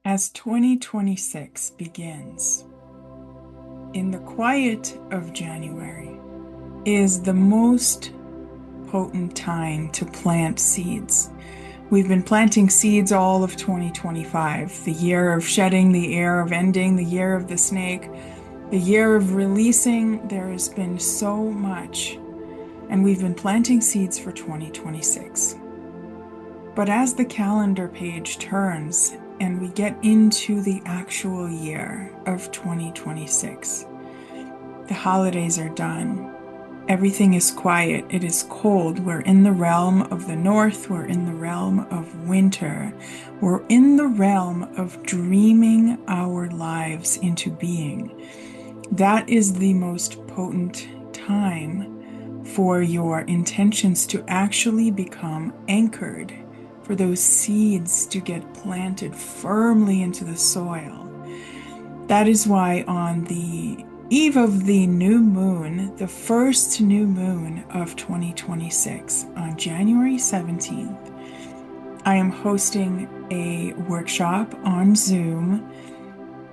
As 2026 begins, in the quiet of January is the most potent time to plant seeds. We've been planting seeds all of 2025, the year of shedding, the year of ending, the year of the snake, the year of releasing. There has been so much, and we've been planting seeds for 2026. But as the calendar page turns and we get into the actual year of 2026, the holidays are done. Everything is quiet. It is cold. We're in the realm of the north. We're in the realm of winter. We're in the realm of dreaming our lives into being. That is the most potent time for your intentions to actually become anchored, for those seeds to get planted firmly into the soil. That is why on the eve of the new moon, the first new moon of 2026, on January 17th, I am hosting a workshop on Zoom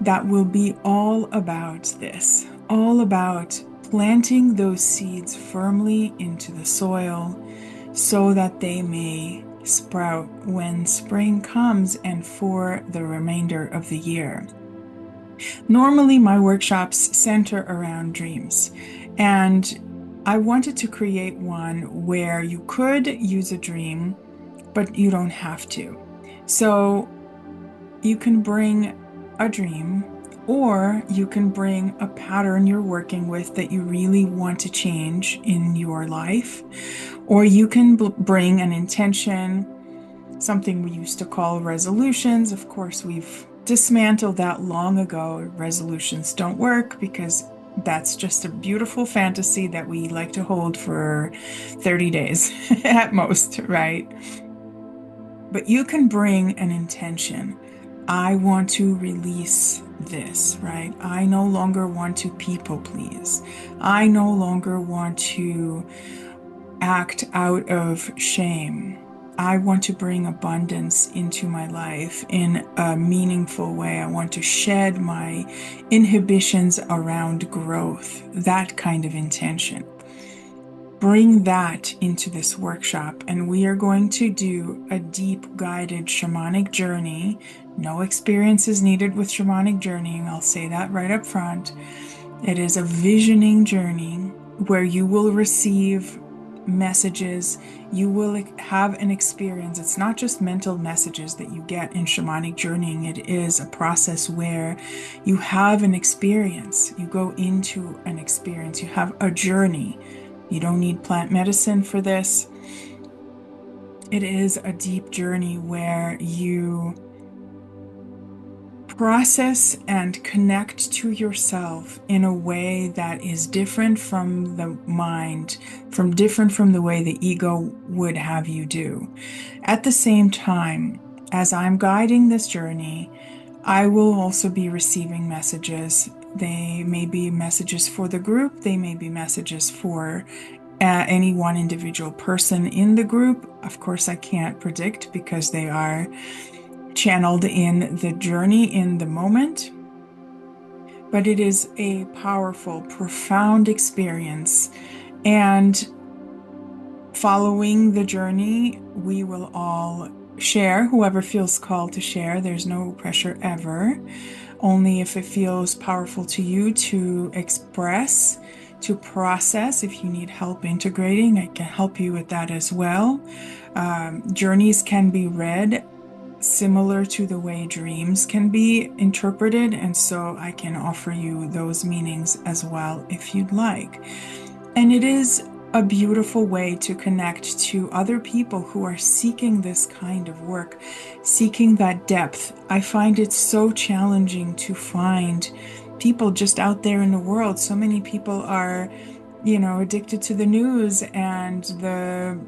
that will be all about this, all about planting those seeds firmly into the soil so that they may sprout when spring comes and for the remainder of the year. Normally, my workshops center around dreams, and I wanted to create one where you could use a dream, but you don't have to. So you can bring a dream, or you can bring a pattern you're working with that you really want to change in your life, or you can bring an intention, something we used to call resolutions. Of course, we've dismantled that long ago. Resolutions don't work because that's just a beautiful fantasy that we like to hold for 30 days at most, right? But you can bring an intention. I want to release this, right? I no longer want to people please. I no longer want to act out of shame. I want to bring abundance into my life in a meaningful way. I want to shed my inhibitions around growth, that kind of intention. Bring that into this workshop, and we are going to do a deep guided shamanic journey. No experience is needed with shamanic journeying. I'll say that right up front. It is a visioning journey where you will receive messages, you will have an experience. It's not just mental messages that you get in shamanic journeying. It is a process where you have an experience. You go into an experience. You have a journey. You don't need plant medicine for this. It is a deep journey where you process and connect to yourself in a way that is different from the mind, different from the way the ego would have you do. At the same time, as I'm guiding this journey, I will also be receiving messages. They may be messages for the group, they may be messages for any one individual person in the group. Of course, I can't predict because they are channeled in the journey in the moment, but it is a powerful, profound experience. And following the journey, we will all share, whoever feels called to share. There's no pressure ever, only if it feels powerful to you to express, to process. If you need help integrating, I can help you with that as well. Journeys can be read similar to the way dreams can be interpreted, and so I can offer you those meanings as well if you'd like. And it is a beautiful way to connect to other people who are seeking this kind of work, seeking that depth. I find it so challenging to find people just out there in the world. So many people are, addicted to the news and the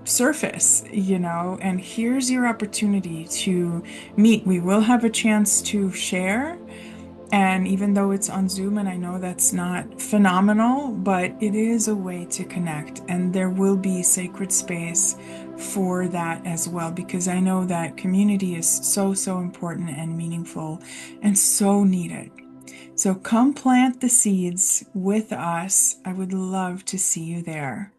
surface, and here's your opportunity to meet. We will have a chance to share And even though it's on Zoom, and I know that's not phenomenal, but it is a way to connect. And there will be sacred space for that as well, because I know that community is so, so important and meaningful and so needed. So come plant the seeds with us. I would love to see you there.